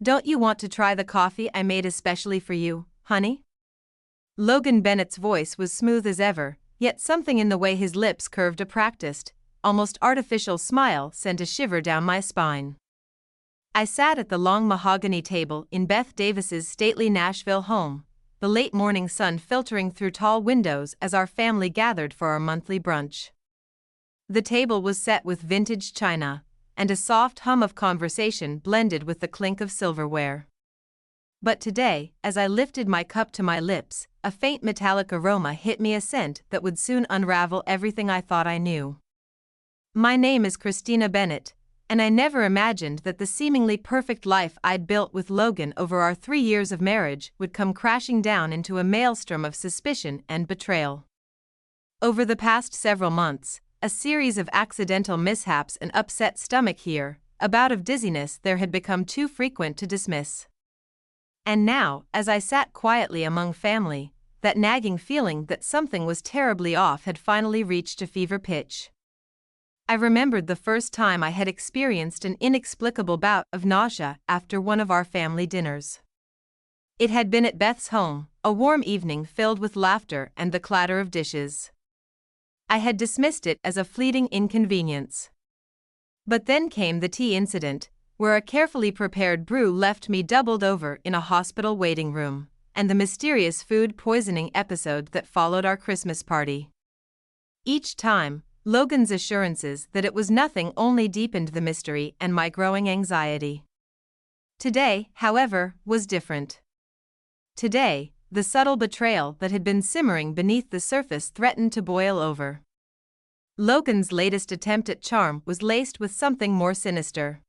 Don't you want to try the coffee I made especially for you, honey? Logan Bennett's voice was smooth as ever, yet something in the way his lips curved a practiced, almost artificial smile sent a shiver down my spine. I sat at the long mahogany table in Beth Davis's stately Nashville home, the late morning sun filtering through tall windows as our family gathered for our monthly brunch. The table was set with vintage china, and a soft hum of conversation blended with the clink of silverware. But today, as I lifted my cup to my lips, a faint metallic aroma hit me, a scent that would soon unravel everything I thought I knew. My name is Christina Bennett, and I never imagined that the seemingly perfect life I'd built with Logan over our 3 years of marriage would come crashing down into a maelstrom of suspicion and betrayal. Over the past several months, a series of accidental mishaps and upset stomach here, a bout of dizziness there had become too frequent to dismiss. And now, as I sat quietly among family, that nagging feeling that something was terribly off had finally reached a fever pitch. I remembered the first time I had experienced an inexplicable bout of nausea after one of our family dinners. It had been at Beth's home, a warm evening filled with laughter and the clatter of dishes. I had dismissed it as a fleeting inconvenience. But then came the tea incident, where a carefully prepared brew left me doubled over in a hospital waiting room, and the mysterious food poisoning episode that followed our Christmas party. Each time, Logan's assurances that it was nothing only deepened the mystery and my growing anxiety. Today, however, was different. Today, the subtle betrayal that had been simmering beneath the surface threatened to boil over. Logan's latest attempt at charm was laced with something more sinister.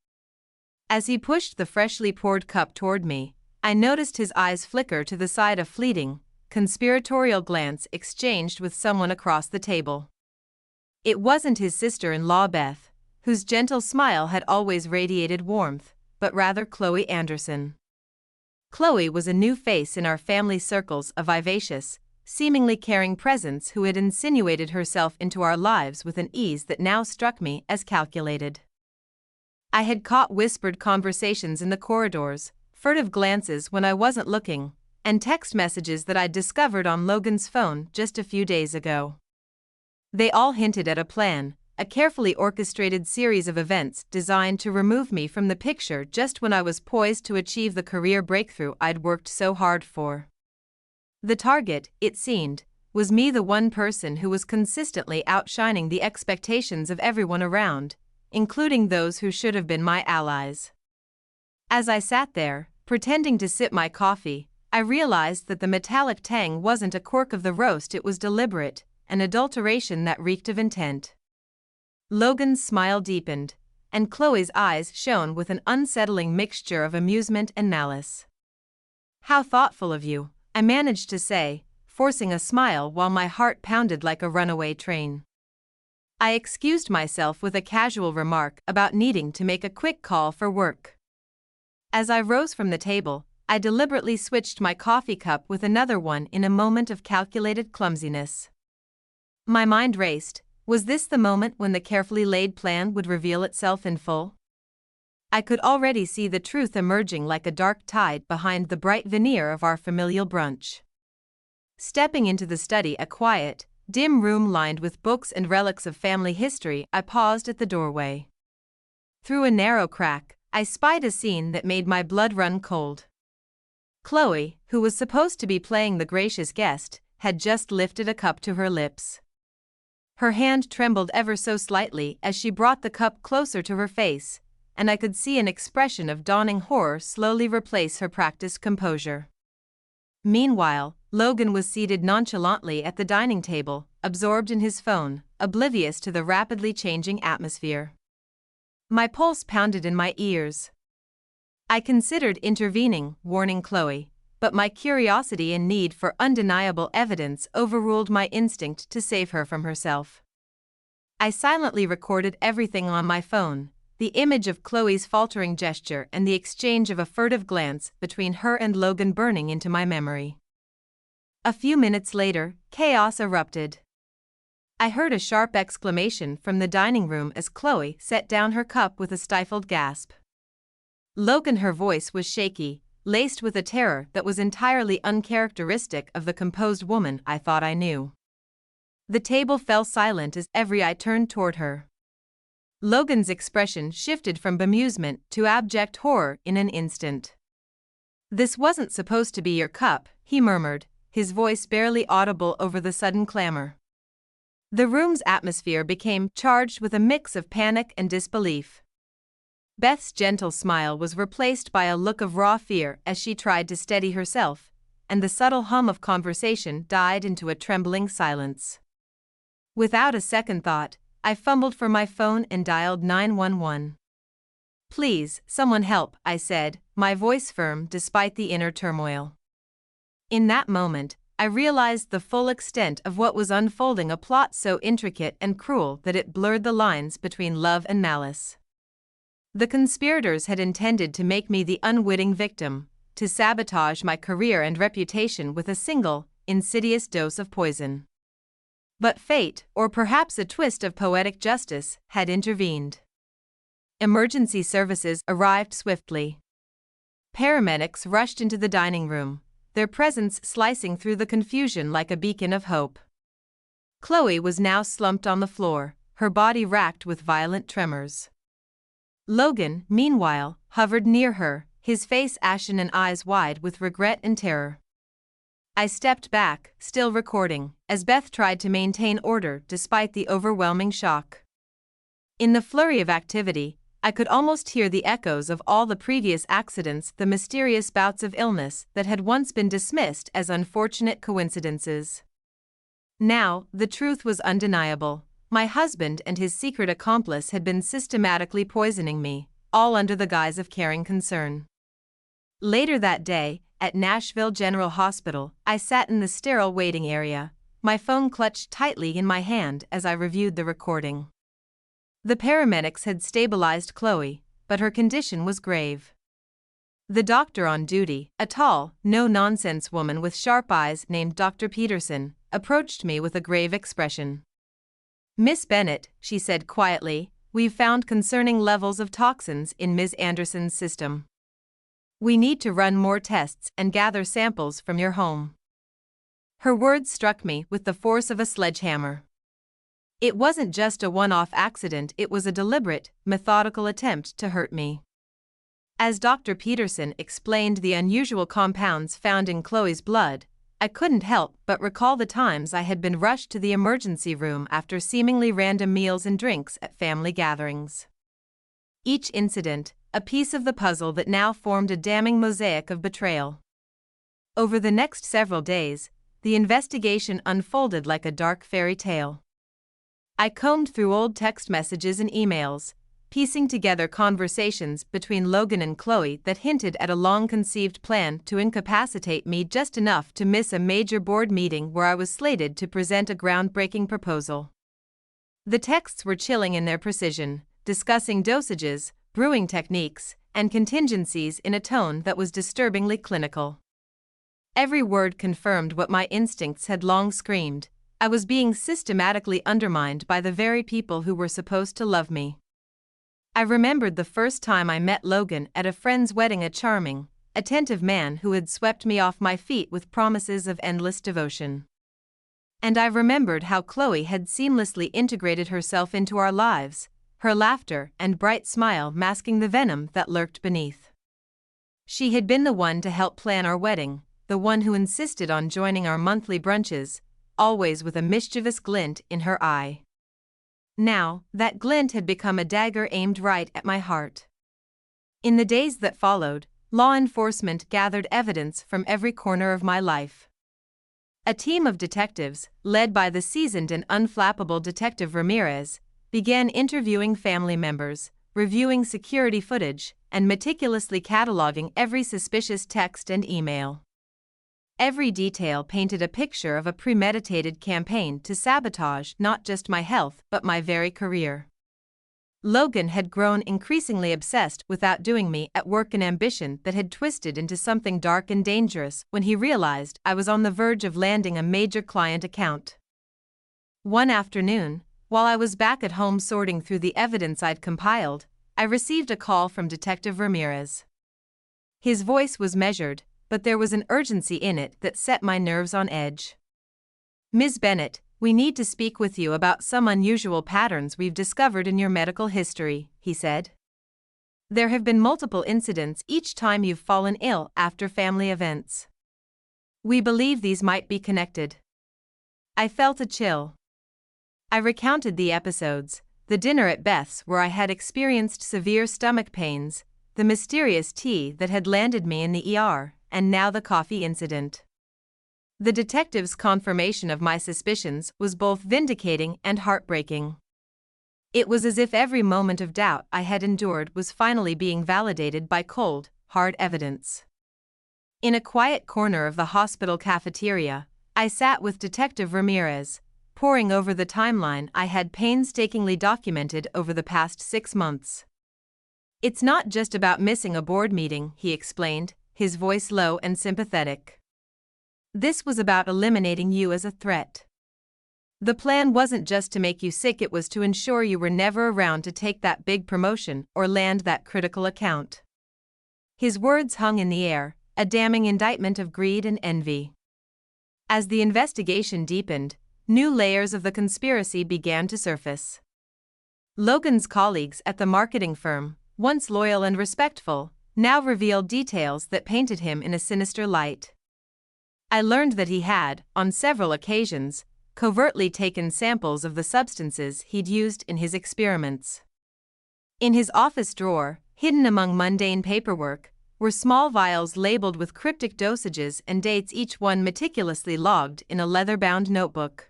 As he pushed the freshly poured cup toward me, I noticed his eyes flicker to the side, a fleeting, conspiratorial glance exchanged with someone across the table. It wasn't his sister-in-law Beth, whose gentle smile had always radiated warmth, but rather Chloe Anderson. Chloe was a new face in our family circles, a vivacious, seemingly caring presence who had insinuated herself into our lives with an ease that now struck me as calculated. I had caught whispered conversations in the corridors, furtive glances when I wasn't looking, and text messages that I'd discovered on Logan's phone just a few days ago. They all hinted at a plan, a carefully orchestrated series of events designed to remove me from the picture just when I was poised to achieve the career breakthrough I'd worked so hard for. The target, it seemed, was me, the one person who was consistently outshining the expectations of everyone around, including those who should have been my allies. As I sat there, pretending to sip my coffee, I realized that the metallic tang wasn't a quirk of the roast, it was deliberate, an adulteration that reeked of intent. Logan's smile deepened, and Chloe's eyes shone with an unsettling mixture of amusement and malice. "How thoughtful of you," I managed to say, forcing a smile while my heart pounded like a runaway train. I excused myself with a casual remark about needing to make a quick call for work. As I rose from the table, I deliberately switched my coffee cup with another one in a moment of calculated clumsiness. My mind raced. Was this the moment when the carefully laid plan would reveal itself in full? I could already see the truth emerging like a dark tide behind the bright veneer of our familial brunch. Stepping into the study, a quiet, dim room lined with books and relics of family history, I paused at the doorway. Through a narrow crack, I spied a scene that made my blood run cold. Chloe, who was supposed to be playing the gracious guest, had just lifted a cup to her lips. Her hand trembled ever so slightly as she brought the cup closer to her face, and I could see an expression of dawning horror slowly replace her practiced composure. Meanwhile, Logan was seated nonchalantly at the dining table, absorbed in his phone, oblivious to the rapidly changing atmosphere. My pulse pounded in my ears. I considered intervening, warning Chloe, but my curiosity and need for undeniable evidence overruled my instinct to save her from herself. I silently recorded everything on my phone, the image of Chloe's faltering gesture and the exchange of a furtive glance between her and Logan burning into my memory. A few minutes later, chaos erupted. I heard a sharp exclamation from the dining room as Chloe set down her cup with a stifled gasp. Logan, her voice was shaky, laced with a terror that was entirely uncharacteristic of the composed woman I thought I knew. The table fell silent as every eye turned toward her. Logan's expression shifted from bemusement to abject horror in an instant. "This wasn't supposed to be your cup," he murmured, his voice barely audible over the sudden clamor. The room's atmosphere became charged with a mix of panic and disbelief. Beth's gentle smile was replaced by a look of raw fear as she tried to steady herself, and the subtle hum of conversation died into a trembling silence. Without a second thought, I fumbled for my phone and dialed 911. "Please, someone help," I said, my voice firm despite the inner turmoil. In that moment, I realized the full extent of what was unfolding, a plot so intricate and cruel that it blurred the lines between love and malice. The conspirators had intended to make me the unwitting victim, to sabotage my career and reputation with a single, insidious dose of poison. But fate, or perhaps a twist of poetic justice, had intervened. Emergency services arrived swiftly. Paramedics rushed into the dining room, their presence slicing through the confusion like a beacon of hope. Chloe was now slumped on the floor, her body racked with violent tremors. Logan, meanwhile, hovered near her, his face ashen and eyes wide with regret and terror. I stepped back, still recording, as Beth tried to maintain order despite the overwhelming shock. In the flurry of activity, I could almost hear the echoes of all the previous accidents, the mysterious bouts of illness that had once been dismissed as unfortunate coincidences. Now, the truth was undeniable. My husband and his secret accomplice had been systematically poisoning me, all under the guise of caring concern. Later that day, at Nashville General Hospital, I sat in the sterile waiting area, my phone clutched tightly in my hand as I reviewed the recording. The paramedics had stabilized Chloe, but her condition was grave. The doctor on duty, a tall, no-nonsense woman with sharp eyes named Dr. Peterson, approached me with a grave expression. "Miss Bennett," she said quietly, "we've found concerning levels of toxins in Ms. Anderson's system. We need to run more tests and gather samples from your home." Her words struck me with the force of a sledgehammer. It wasn't just a one-off accident, it was a deliberate, methodical attempt to hurt me. As Dr. Peterson explained the unusual compounds found in Chloe's blood, I couldn't help but recall the times I had been rushed to the emergency room after seemingly random meals and drinks at family gatherings. Each incident, a piece of the puzzle that now formed a damning mosaic of betrayal. Over the next several days, the investigation unfolded like a dark fairy tale. I combed through old text messages and emails, piecing together conversations between Logan and Chloe that hinted at a long-conceived plan to incapacitate me just enough to miss a major board meeting where I was slated to present a groundbreaking proposal. The texts were chilling in their precision, discussing dosages, brewing techniques, and contingencies in a tone that was disturbingly clinical. Every word confirmed what my instincts had long screamed: I was being systematically undermined by the very people who were supposed to love me. I remembered the first time I met Logan at a friend's wedding, a charming, attentive man who had swept me off my feet with promises of endless devotion. And I remembered how Chloe had seamlessly integrated herself into our lives, her laughter and bright smile masking the venom that lurked beneath. She had been the one to help plan our wedding, the one who insisted on joining our monthly brunches, always with a mischievous glint in her eye. Now, that glint had become a dagger aimed right at my heart. In the days that followed, law enforcement gathered evidence from every corner of my life. A team of detectives, led by the seasoned and unflappable Detective Ramirez, began interviewing family members, reviewing security footage, and meticulously cataloging every suspicious text and email. Every detail painted a picture of a premeditated campaign to sabotage not just my health but my very career. Logan had grown increasingly obsessed with outdoing me at work, an ambition that had twisted into something dark and dangerous when he realized I was on the verge of landing a major client account. One afternoon, while I was back at home sorting through the evidence I'd compiled, I received a call from Detective Ramirez. His voice was measured, but there was an urgency in it that set my nerves on edge. "Ms. Bennett, we need to speak with you about some unusual patterns we've discovered in your medical history," he said. "There have been multiple incidents each time you've fallen ill after family events. We believe these might be connected." I felt a chill. I recounted the episodes: the dinner at Beth's where I had experienced severe stomach pains, the mysterious tea that had landed me in the ER, and now the coffee incident. The detective's confirmation of my suspicions was both vindicating and heartbreaking. It was as if every moment of doubt I had endured was finally being validated by cold, hard evidence. In a quiet corner of the hospital cafeteria, I sat with Detective Ramirez, poring over the timeline I had painstakingly documented over the past 6 months. "It's not just about missing a board meeting," he explained, his voice low and sympathetic. "This was about eliminating you as a threat. The plan wasn't just to make you sick, it was to ensure you were never around to take that big promotion or land that critical account." His words hung in the air, a damning indictment of greed and envy. As the investigation deepened, new layers of the conspiracy began to surface. Logan's colleagues at the marketing firm, once loyal and respectful, now revealed details that painted him in a sinister light. I learned that he had, on several occasions, covertly taken samples of the substances he'd used in his experiments. In his office drawer, hidden among mundane paperwork, were small vials labeled with cryptic dosages and dates, each one meticulously logged in a leather-bound notebook.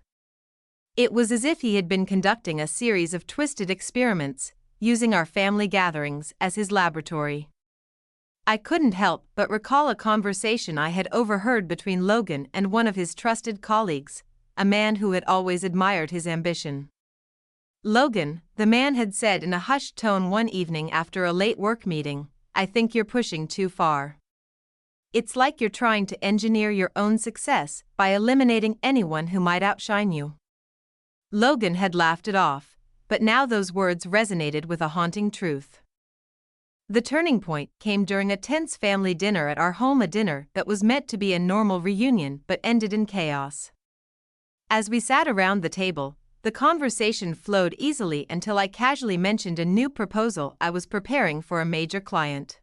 It was as if he had been conducting a series of twisted experiments, using our family gatherings as his laboratory. I couldn't help but recall a conversation I had overheard between Logan and one of his trusted colleagues, a man who had always admired his ambition. "Logan," the man had said in a hushed tone one evening after a late work meeting, "I think you're pushing too far. It's like you're trying to engineer your own success by eliminating anyone who might outshine you." Logan had laughed it off, but now those words resonated with a haunting truth. The turning point came during a tense family dinner at our home, a dinner that was meant to be a normal reunion but ended in chaos. As we sat around the table, the conversation flowed easily until I casually mentioned a new proposal I was preparing for a major client.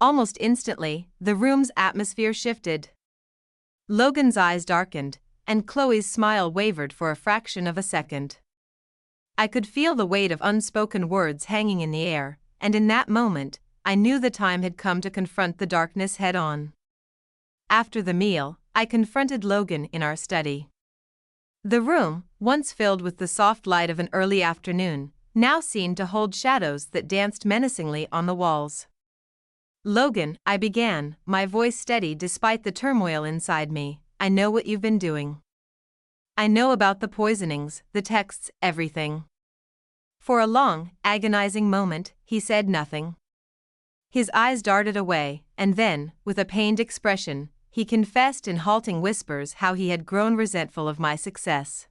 Almost instantly, the room's atmosphere shifted. Logan's eyes darkened, and Chloe's smile wavered for a fraction of a second. I could feel the weight of unspoken words hanging in the air, and in that moment, I knew the time had come to confront the darkness head-on. After the meal, I confronted Logan in our study. The room, once filled with the soft light of an early afternoon, now seemed to hold shadows that danced menacingly on the walls. "Logan," I began, my voice steady despite the turmoil inside me, "I know what you've been doing. I know about the poisonings, the texts, everything." For a long, agonizing moment, he said nothing. His eyes darted away, and then, with a pained expression, he confessed in halting whispers how he had grown resentful of my success.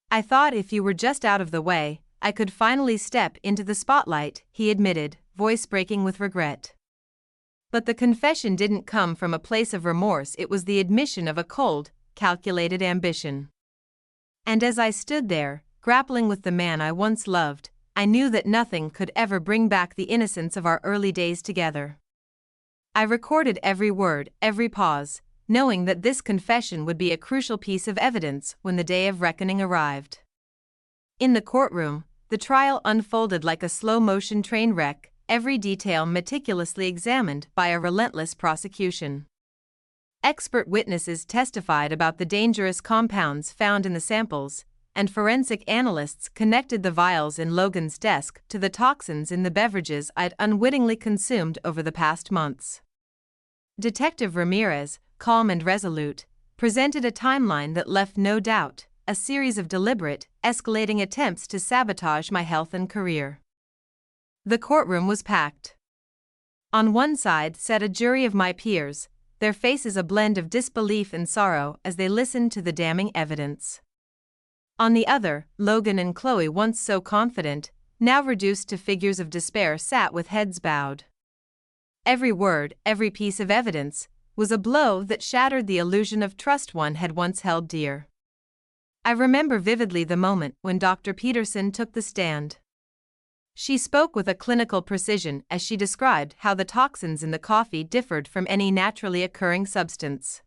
"I thought if you were just out of the way, I could finally step into the spotlight," he admitted, voice breaking with regret. But the confession didn't come from a place of remorse, it was the admission of a cold, calculated ambition. And as I stood there, grappling with the man I once loved, I knew that nothing could ever bring back the innocence of our early days together. I recorded every word, every pause, knowing that this confession would be a crucial piece of evidence when the day of reckoning arrived. In the courtroom, the trial unfolded like a slow-motion train wreck, every detail meticulously examined by a relentless prosecution. Expert witnesses testified about the dangerous compounds found in the samples, and forensic analysts connected the vials in Logan's desk to the toxins in the beverages I'd unwittingly consumed over the past months. Detective Ramirez, calm and resolute, presented a timeline that left no doubt, a series of deliberate, escalating attempts to sabotage my health and career. The courtroom was packed. On one side sat a jury of my peers, their faces a blend of disbelief and sorrow as they listened to the damning evidence. On the other, Logan and Chloe, once so confident, now reduced to figures of despair, sat with heads bowed. Every word, every piece of evidence, was a blow that shattered the illusion of trust one had once held dear. I remember vividly the moment when Dr. Peterson took the stand. She spoke with a clinical precision as she described how the toxins in the coffee differed from any naturally occurring substance.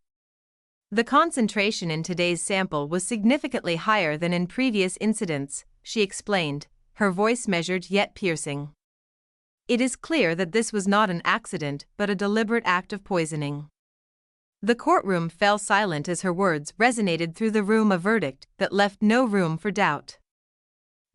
The concentration in today's sample was significantly higher than in previous incidents, she explained, her voice measured yet piercing. It is clear that this was not an accident but a deliberate act of poisoning. The courtroom fell silent as her words resonated through the room, a verdict that left no room for doubt.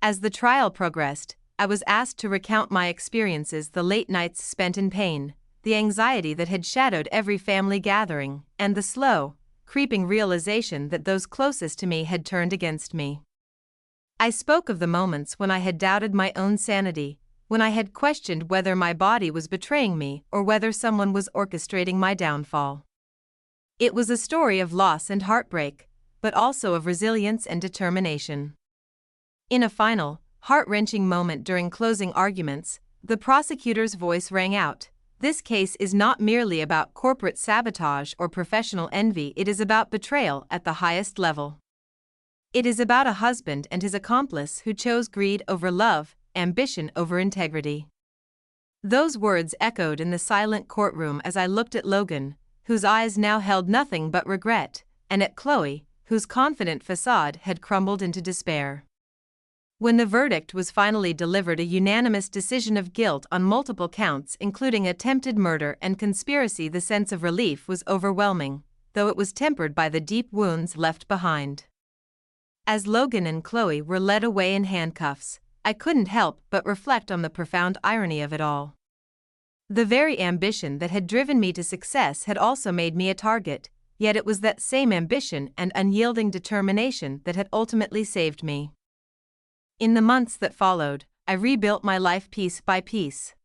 As the trial progressed, I was asked to recount my experiences, the late nights spent in pain, the anxiety that had shadowed every family gathering, and the slow, creeping realization that those closest to me had turned against me. I spoke of the moments when I had doubted my own sanity, when I had questioned whether my body was betraying me or whether someone was orchestrating my downfall. It was a story of loss and heartbreak, but also of resilience and determination. In a final, heart-wrenching moment during closing arguments, the prosecutor's voice rang out. This case is not merely about corporate sabotage or professional envy, it is about betrayal at the highest level. It is about a husband and his accomplice who chose greed over love, ambition over integrity. Those words echoed in the silent courtroom as I looked at Logan, whose eyes now held nothing but regret, and at Chloe, whose confident facade had crumbled into despair. When the verdict was finally delivered, a unanimous decision of guilt on multiple counts including attempted murder and conspiracy, the sense of relief was overwhelming, though it was tempered by the deep wounds left behind. As Logan and Chloe were led away in handcuffs, I couldn't help but reflect on the profound irony of it all. The very ambition that had driven me to success had also made me a target, yet it was that same ambition and unyielding determination that had ultimately saved me. In the months that followed, I rebuilt my life piece by piece.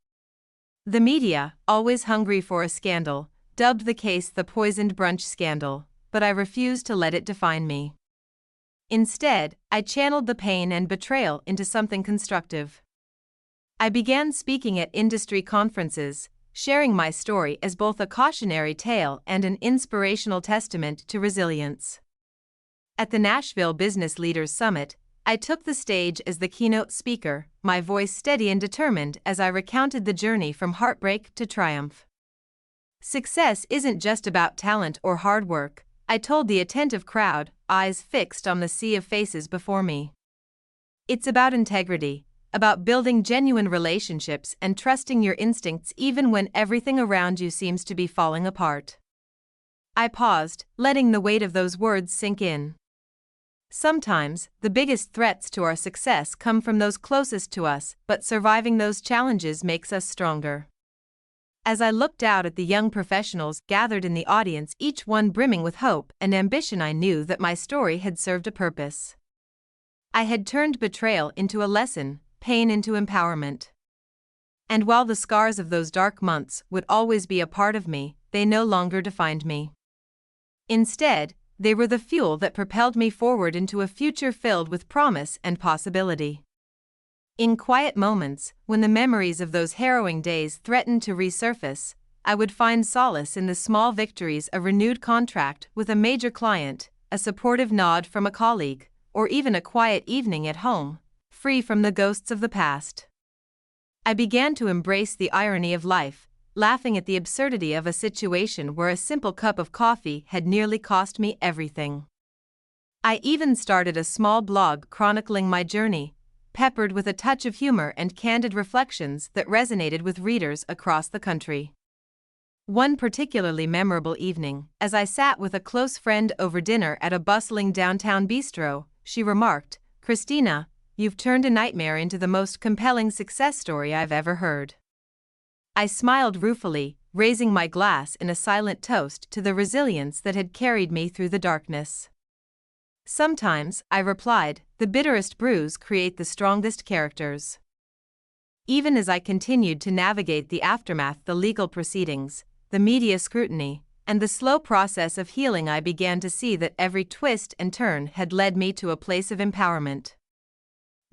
The media, always hungry for a scandal, dubbed the case the poisoned brunch scandal, but I refused to let it define me. Instead, I channeled the pain and betrayal into something constructive. I began speaking at industry conferences, sharing my story as both a cautionary tale and an inspirational testament to resilience. At the Nashville Business Leaders Summit, I took the stage as the keynote speaker, my voice steady and determined as I recounted the journey from heartbreak to triumph. Success isn't just about talent or hard work, I told the attentive crowd, eyes fixed on the sea of faces before me. It's about integrity, about building genuine relationships and trusting your instincts even when everything around you seems to be falling apart. I paused, letting the weight of those words sink in. Sometimes, the biggest threats to our success come from those closest to us, but surviving those challenges makes us stronger. As I looked out at the young professionals gathered in the audience, each one brimming with hope and ambition, I knew that my story had served a purpose. I had turned betrayal into a lesson, pain into empowerment. And while the scars of those dark months would always be a part of me, they no longer defined me. Instead, they were the fuel that propelled me forward into a future filled with promise and possibility. In quiet moments, when the memories of those harrowing days threatened to resurface, I would find solace in the small victories: a renewed contract with a major client, a supportive nod from a colleague, or even a quiet evening at home, free from the ghosts of the past. I began to embrace the irony of life, laughing at the absurdity of a situation where a simple cup of coffee had nearly cost me everything. I even started a small blog chronicling my journey, peppered with a touch of humor and candid reflections that resonated with readers across the country. One particularly memorable evening, as I sat with a close friend over dinner at a bustling downtown bistro, she remarked, "Christina, you've turned a nightmare into the most compelling success story I've ever heard." I smiled ruefully, raising my glass in a silent toast to the resilience that had carried me through the darkness. "Sometimes," I replied, "the bitterest brews create the strongest characters." Even as I continued to navigate the aftermath, the legal proceedings, the media scrutiny, and the slow process of healing, I began to see that every twist and turn had led me to a place of empowerment.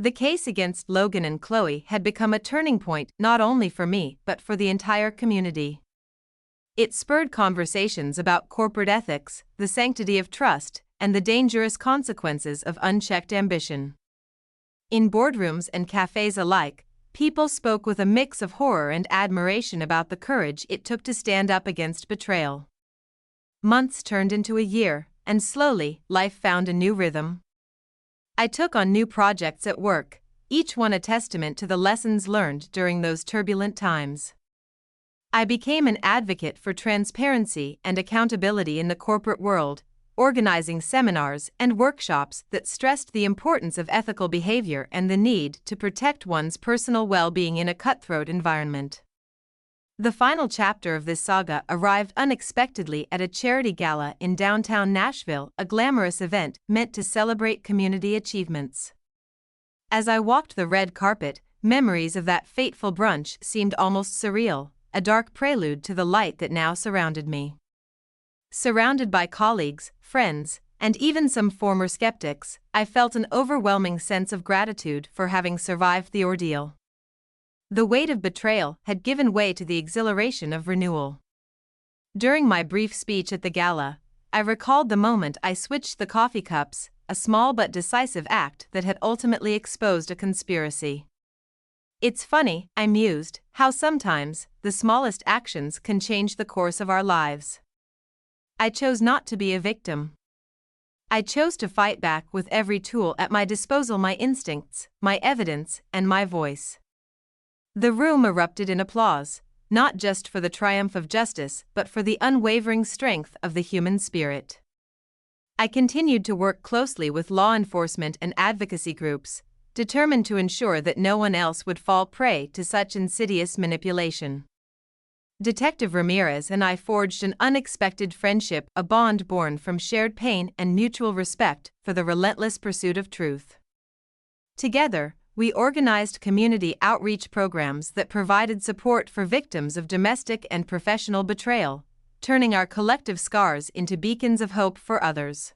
The case against Logan and Chloe had become a turning point not only for me but for the entire community. It spurred conversations about corporate ethics, the sanctity of trust, and the dangerous consequences of unchecked ambition. In boardrooms and cafes alike, people spoke with a mix of horror and admiration about the courage it took to stand up against betrayal. Months turned into a year, and slowly, life found a new rhythm. I took on new projects at work, each one a testament to the lessons learned during those turbulent times. I became an advocate for transparency and accountability in the corporate world, organizing seminars and workshops that stressed the importance of ethical behavior and the need to protect one's personal well-being in a cutthroat environment. The final chapter of this saga arrived unexpectedly at a charity gala in downtown Nashville, a glamorous event meant to celebrate community achievements. As I walked the red carpet, memories of that fateful brunch seemed almost surreal, a dark prelude to the light that now surrounded me. Surrounded by colleagues, friends, and even some former skeptics, I felt an overwhelming sense of gratitude for having survived the ordeal. The weight of betrayal had given way to the exhilaration of renewal. During my brief speech at the gala, I recalled the moment I switched the coffee cups, a small but decisive act that had ultimately exposed a conspiracy. It's funny, I mused, how sometimes the smallest actions can change the course of our lives. I chose not to be a victim. I chose to fight back with every tool at my disposal: my instincts, my evidence, and my voice. The room erupted in applause, not just for the triumph of justice but for the unwavering strength of the human spirit. I continued to work closely with law enforcement and advocacy groups, determined to ensure that no one else would fall prey to such insidious manipulation. Detective Ramirez and I forged an unexpected friendship, a bond born from shared pain and mutual respect for the relentless pursuit of truth. Together, we organized community outreach programs that provided support for victims of domestic and professional betrayal, turning our collective scars into beacons of hope for others.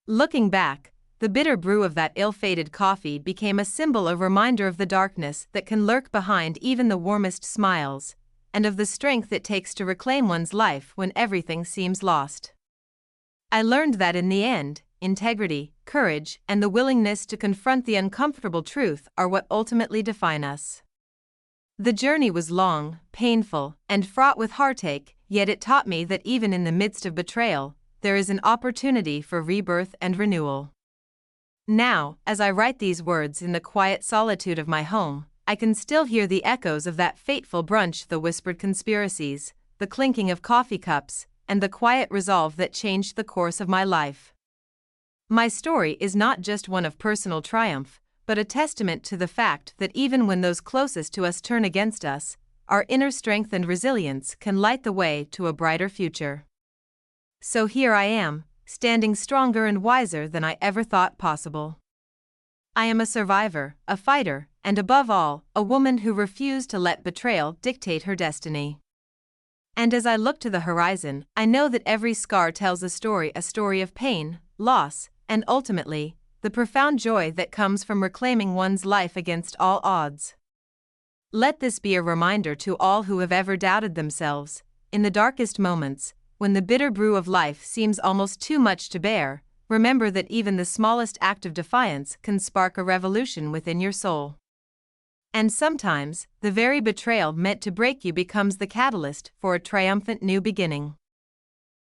Looking back, the bitter brew of that ill-fated coffee became a symbol, a reminder of the darkness that can lurk behind even the warmest smiles, and of the strength it takes to reclaim one's life when everything seems lost. I learned that in the end, integrity, courage, and the willingness to confront the uncomfortable truth are what ultimately define us. The journey was long, painful, and fraught with heartache, yet it taught me that even in the midst of betrayal, there is an opportunity for rebirth and renewal. Now, as I write these words in the quiet solitude of my home, I can still hear the echoes of that fateful brunch, the whispered conspiracies, the clinking of coffee cups, and the quiet resolve that changed the course of my life. My story is not just one of personal triumph, but a testament to the fact that even when those closest to us turn against us, our inner strength and resilience can light the way to a brighter future. So here I am, standing stronger and wiser than I ever thought possible. I am a survivor, a fighter, and above all, a woman who refused to let betrayal dictate her destiny. And as I look to the horizon, I know that every scar tells a story of pain, loss, and ultimately, the profound joy that comes from reclaiming one's life against all odds. Let this be a reminder to all who have ever doubted themselves, in the darkest moments, when the bitter brew of life seems almost too much to bear, remember that even the smallest act of defiance can spark a revolution within your soul. And sometimes, the very betrayal meant to break you becomes the catalyst for a triumphant new beginning.